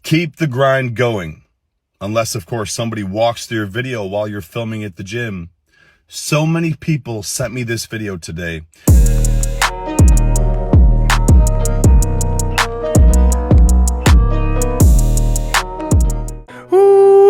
Keep the grind going. Unless, of course, somebody walks through your video while you're filming at the gym. So many people sent me this video today.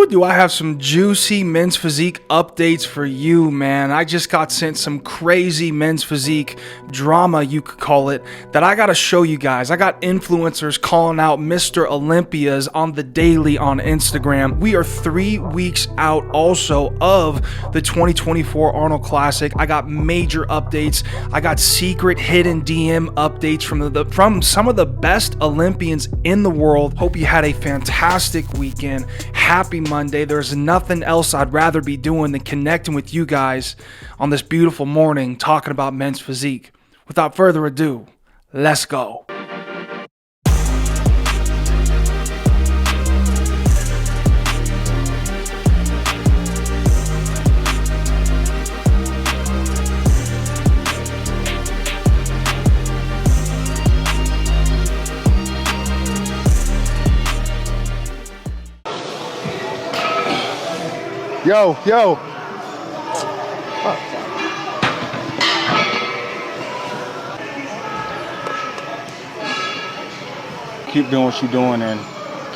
Do I have some juicy men's physique updates for you, man. I just got sent some crazy men's physique drama, you could call it, that I gotta show you guys. I got influencers calling out Mr. Olympias on the daily on Instagram. We are 3 weeks out also of the 2024 Arnold Classic. I got major updates. I got secret hidden DM updates from some of the best Olympians in the world. Hope you had a fantastic weekend. Happy Monday. There's nothing else I'd rather be doing than connecting with you guys on this beautiful morning talking about men's physique. Without further ado, let's go. Yo. Keep doing what you're doing and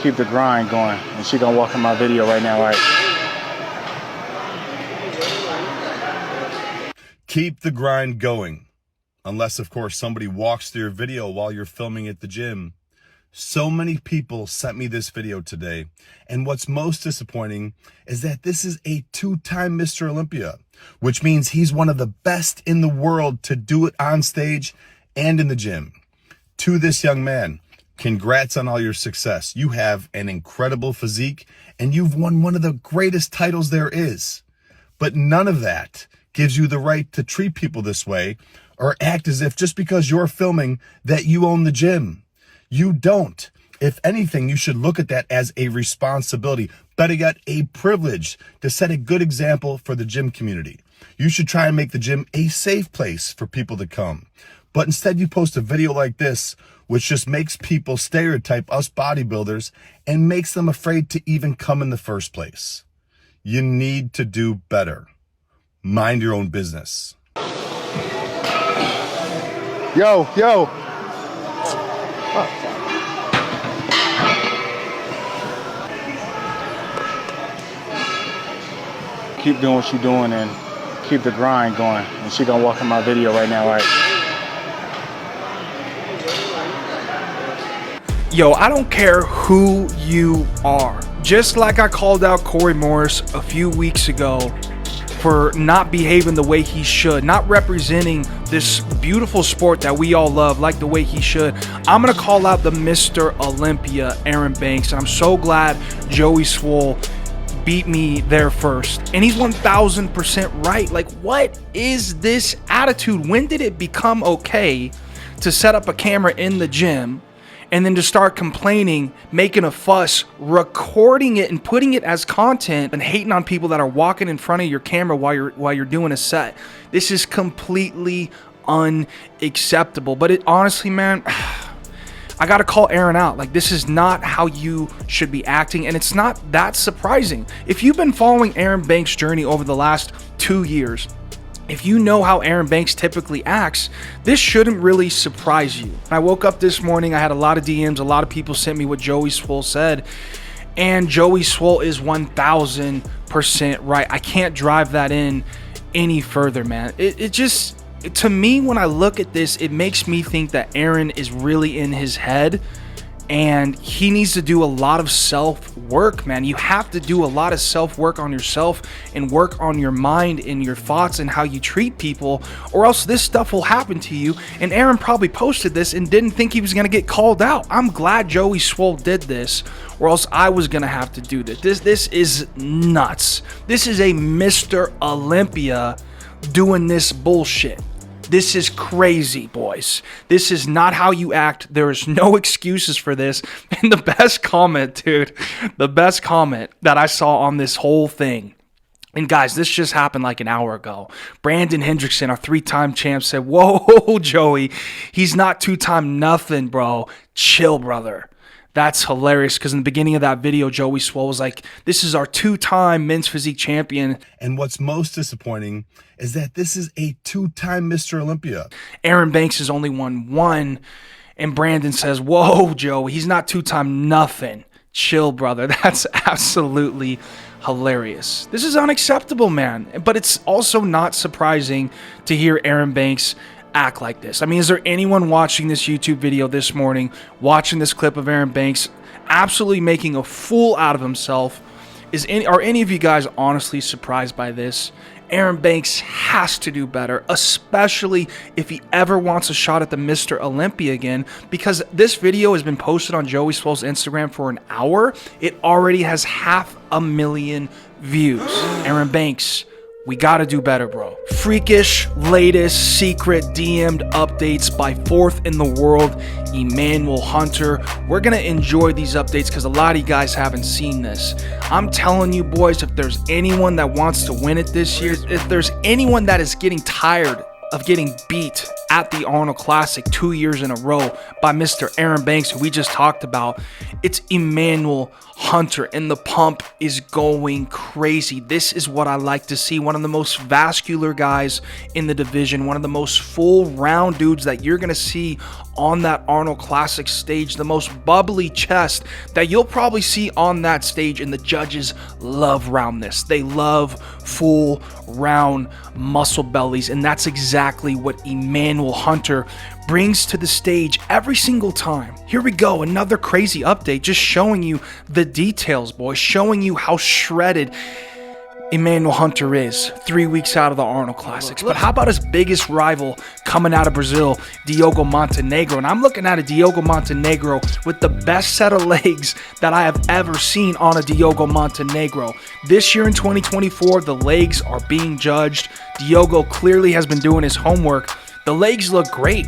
keep the grind going. And she gonna walk in my video right now, right? Keep the grind going. Unless, of course, somebody walks through your video while you're filming at the gym. So many people sent me this video today, and what's most disappointing is that this is a 2-time Mr. Olympia, which means he's one of the best in the world to do it on stage and in the gym. To this young man, congrats on all your success. You have an incredible physique, and you've won one of the greatest titles there is. But none of that gives you the right to treat people this way or act as if just because you're filming that you own the gym. You don't. If anything, you should look at that as a responsibility, better yet, a privilege to set a good example for the gym community. You should try and make the gym a safe place for people to come. But instead, you post a video like this, which just makes people stereotype us bodybuilders and makes them afraid to even come in the first place. You need to do better. Mind your own business. Yo. Keep doing what you're doing and keep the grind going. And she gonna walk in my video right now, right? Yo, I don't care who you are. Just like I called out Corey Morris a few weeks ago for not behaving the way he should, not representing this beautiful sport that we all love like the way he should, I'm gonna call out the Mr. Olympia, Erin Banks, and I'm so glad Joey Swolled beat me there first. And he's 1000% right. Like, what is this attitude? When did it become okay to set up a camera in the gym and then to start complaining, making a fuss, recording it and putting it as content and hating on people that are walking in front of your camera while you're doing a set? This is completely unacceptable. But it honestly, man, I gotta call Erin out. Like, this is not how you should be acting, and it's not that surprising. If you've been following Erin Banks' journey over the last 2 years, if you know how Erin Banks typically acts, this shouldn't really surprise you. I woke up this morning, I had a lot of DMs, a lot of people sent me what Joey Swolled said, and Joey Swolled is 1000% right. I can't drive that in any further, man. It just, to me, when I look at this, it makes me think that Erin is really in his head and he needs to do a lot of self-work, man. You have to do a lot of self-work on yourself and work on your mind and your thoughts and how you treat people, or else this stuff will happen to you. And Erin probably posted this and didn't think he was gonna get called out. I'm glad Joey Swolled did this, or else I was gonna have to do this. This is nuts. This is a Mr. Olympia doing this bullshit. This is crazy, boys. This is not how you act. There is no excuses for this. And the best comment, dude, the best comment that I saw on this whole thing, and guys, this just happened like an hour ago. Brandon Hendrickson, our 3-time champ, said, "Whoa, Joey, he's not 2-time nothing, bro. Chill, brother." That's hilarious because in the beginning of that video, Joey Swolled was like, this is our 2-time men's physique champion. And what's most disappointing is that this is a 2-time Mr. Olympia. Aaron Banks has only won 1. And Brandon says, whoa, Joe, he's not 2-time nothing. Chill, brother. That's absolutely hilarious. This is unacceptable, man. But it's also not surprising to hear Aaron Banks act like this. I mean, is there anyone watching this YouTube video this morning, watching this clip of Aaron Banks absolutely making a fool out of himself? Are any of you guys honestly surprised by this? Aaron Banks has to do better, especially if he ever wants a shot at the Mr. Olympia again, because this video has been posted on Joey Swolled's Instagram for an hour. It already has 500,000 views. Aaron Banks, we gotta do better, bro. Freakish, latest, secret, DM'd updates by 4th in the world, Emmanuel Hunter. We're gonna enjoy these updates because a lot of you guys haven't seen this. I'm telling you, boys, if there's anyone that wants to win it this year, if there's anyone that is getting tired of getting beat at the Arnold Classic 2 years in a row by Mr. Aaron Banks, who we just talked about, it's Emmanuel Hunter, and the pump is going crazy. This is what I like to see. One of the most vascular guys in the division, one of the most full round dudes that you're going to see on that Arnold Classic stage, the most bubbly chest that you'll probably see on that stage, and the judges love roundness. They love full round muscle bellies, and that's exactly what Emmanuel Hunter brings to the stage every single time. Here we go, another crazy update, just showing you the details, boys, showing you how shredded Emmanuel Hunter is 3 weeks out of the Arnold Classics. But how about his biggest rival coming out of Brazil, Diogo Montenegro? And I'm looking at a Diogo Montenegro with the best set of legs that I have ever seen on a Diogo Montenegro. This year in 2024, the legs are being judged. Diogo clearly has been doing his homework. The legs look great.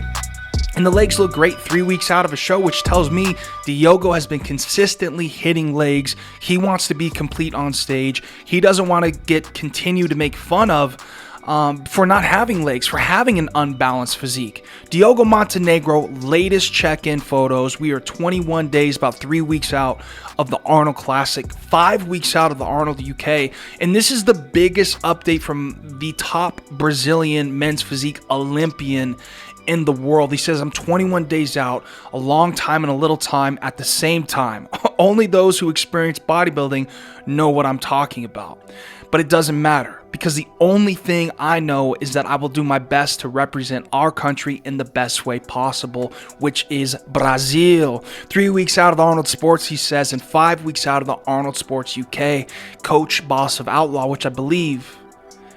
And the legs look great 3 weeks out of a show, which tells me Diogo has been consistently hitting legs. He wants to be complete on stage. He doesn't want to continue to make fun of for not having legs, for having an unbalanced physique. Diogo Montenegro, latest check-in photos. We are 21 days, about 3 weeks out of the Arnold Classic, 5 weeks out of the Arnold UK. And this is the biggest update from the top Brazilian men's physique Olympian in the world. He says, I'm 21 days out, a long time and a little time at the same time. Only those who experience bodybuilding know what I'm talking about. But it doesn't matter, because the only thing I know is that I will do my best to represent our country in the best way possible, which is Brazil. 3 weeks out of the Arnold Sports, he says, and 5 weeks out of the Arnold Sports UK. Coach, boss of Outlaw, which I believe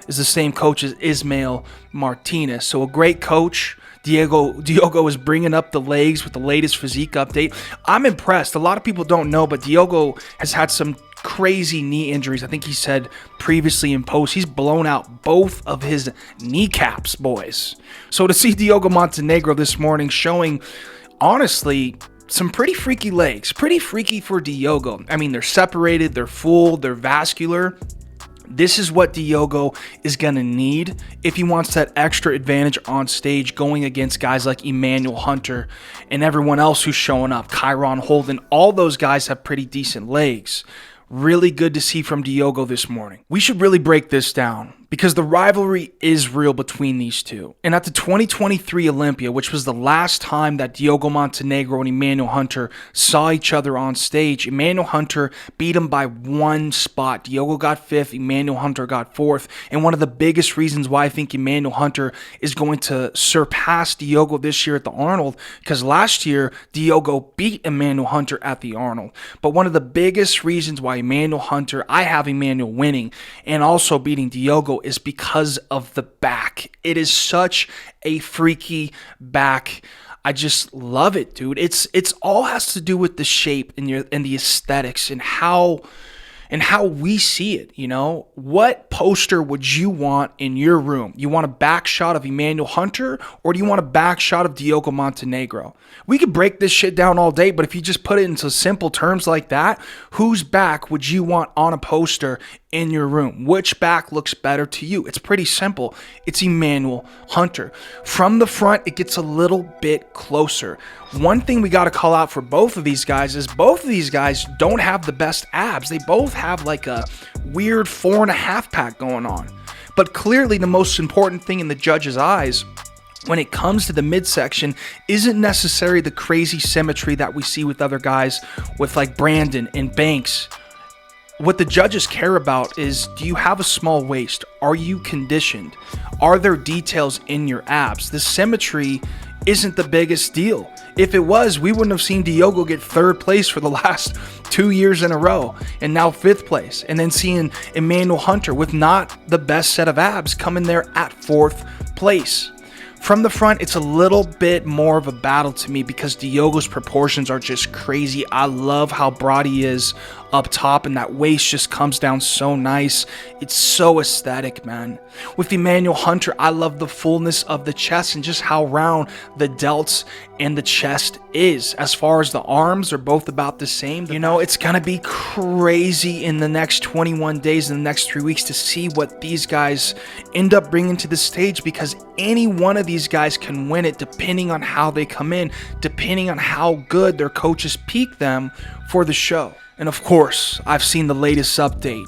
is the same coach as Ismail Martinez. So a great coach. Diogo is bringing up the legs with the latest physique update. I'm impressed. A lot of people don't know, but Diogo has had some crazy knee injuries. I think he said previously in post, he's blown out both of his kneecaps, boys. So to see Diogo Montenegro this morning showing, honestly, some pretty freaky legs. Pretty freaky for Diogo. I mean, they're separated, they're full, they're vascular. This is what Diogo is going to need if he wants that extra advantage on stage going against guys like Emmanuel Hunter and everyone else who's showing up. Chiron, Holden, all those guys have pretty decent legs. Really good to see from Diogo this morning. We should really break this down because the rivalry is real between these two. And at the 2023 Olympia, which was the last time that Diogo Montenegro and Emmanuel Hunter saw each other on stage, Emmanuel Hunter beat him by 1 spot. Diogo got 5th, Emmanuel Hunter got 4th. And one of the biggest reasons why I think Emmanuel Hunter is going to surpass Diogo this year at the Arnold, because last year Diogo beat Emmanuel Hunter at the Arnold. But one of the biggest reasons why Emmanuel Hunter, I have Emmanuel winning and also beating Diogo, is because of the back. It is such a freaky back. I just love it, dude. It's all has to do with the shape and the aesthetics and how we see it, you know? What poster would you want in your room? You want a back shot of Emmanuel Hunter, or do you want a back shot of Diogo Montenegro? We could break this shit down all day, but if you just put it into simple terms like that, whose back would you want on a poster in your room. Which back looks better to you? It's pretty simple. It's Emmanuel Hunter. From the front, it gets a little bit closer. One thing we got to call out for both of these guys is both of these guys don't have the best abs. They both have like a weird 4.5 pack going on. But clearly the most important thing in the judge's eyes when it comes to the midsection isn't necessarily the crazy symmetry that we see with other guys with like Brandon and Banks. What the judges care about is, do you have a small waist? Are you conditioned? Are there details in your abs? The symmetry isn't the biggest deal. If it was, we wouldn't have seen Diogo get 3rd place for the last 2 years in a row and now 5th place. And then seeing Emmanuel Hunter with not the best set of abs come in there at 4th place. From the front, it's a little bit more of a battle to me because Diogo's proportions are just crazy. I love how broad he is up top, and that waist just comes down so nice. It's so aesthetic, man. With Emmanuel Hunter, I love the fullness of the chest and just how round the delts and the chest is. As far as the arms, are both about the same. You know, it's gonna be crazy in the next 21 days, in the next 3 weeks, to see what these guys end up bringing to the stage, because any one of these guys can win it depending on how they come in, depending on how good their coaches peak them for the show. And of course, I've seen the latest update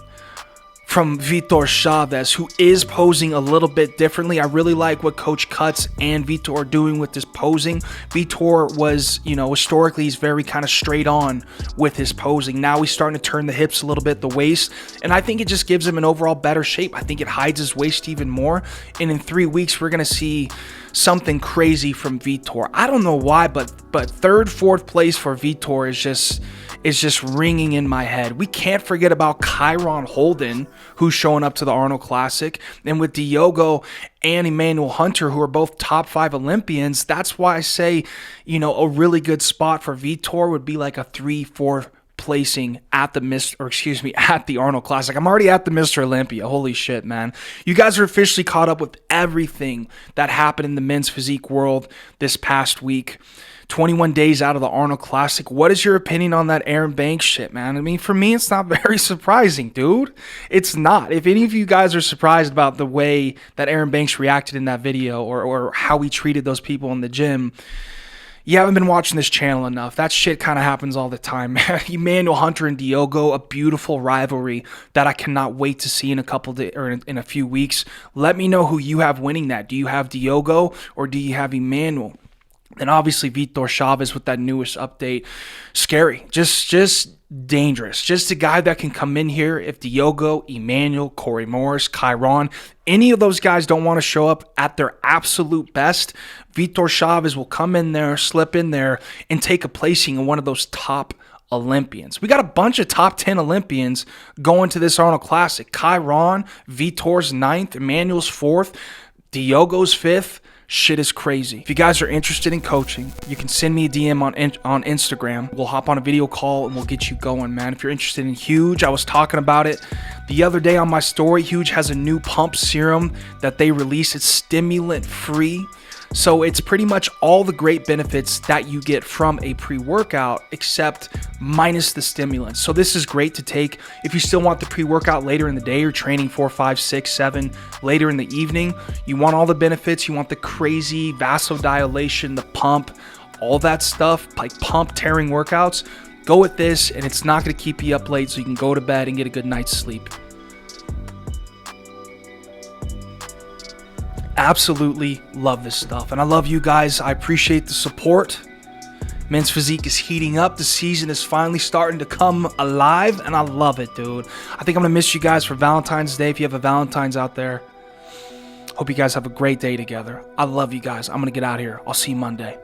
from Vitor Chavez, who is posing a little bit differently. I really like what Coach Cuts and Vitor are doing with this posing. Vitor was, you know, historically he's very kind of straight on with his posing. Now he's starting to turn the hips a little bit, the waist, and I think it just gives him an overall better shape. I think it hides his waist even more, and in 3 weeks we're going to see something crazy from Vitor. I don't know why, but 3rd, 4th place for Vitor is just ringing in my head. We can't forget about Kyron Holden, who's showing up to the Arnold Classic, and with Diogo and Emmanuel Hunter, who are both top 5 Olympians. That's why I say, you know, a really good spot for Vitor would be like a 3, 4 placing at the Arnold Classic. I'm already at the Mr. Olympia. Holy shit, man. You guys are officially caught up with everything that happened in the men's physique world this past week. 21 days out of the Arnold Classic. What is your opinion on that Erin Banks shit, man? I mean, for me, it's not very surprising, dude. It's not. If any of you guys are surprised about the way that Erin Banks reacted in that video or how he treated those people in the gym, you haven't been watching this channel enough. That shit kind of happens all the time, man. Emmanuel Hunter and Diogo, a beautiful rivalry that I cannot wait to see in a couple days or in a few weeks. Let me know who you have winning that. Do you have Diogo or do you have Emmanuel? And obviously Vitor Chavez with that newest update. Scary. Just dangerous. Just a guy that can come in here if Diogo, Emmanuel, Corey Morris, Kyron, any of those guys don't want to show up at their absolute best, Vitor Chavez will come in there, slip in there, and take a placing in one of those top Olympians. We got a bunch of top 10 Olympians going to this Arnold Classic. Kyron, Vitor's 9th, Emmanuel's 4th, Diogo's 5th. Shit is crazy. If you guys are interested in coaching, you can send me a DM on Instagram. We'll hop on a video call and we'll get you going, man. If you're interested in Huge, I was talking about it the other day on my story. Huge has a new pump serum that they released. It's stimulant free. So it's pretty much all the great benefits that you get from a pre-workout except minus the stimulants. So this is great to take if you still want the pre-workout later in the day. You're training 4, 5, 6, 7 later in the evening. You want all the benefits. You want the crazy vasodilation, the pump, all that stuff, like pump tearing workouts. Go with this, and it's not going to keep you up late, so you can go to bed and get a good night's sleep. Absolutely love this stuff, and I love you guys. I appreciate the support. Men's Physique is heating up. The season is finally starting to come alive, and I love it, dude. I think I'm gonna miss you guys for Valentine's Day. If you have a Valentine's out there, hope you guys have a great day together. I love you guys. I'm gonna get out of here. I'll see you Monday.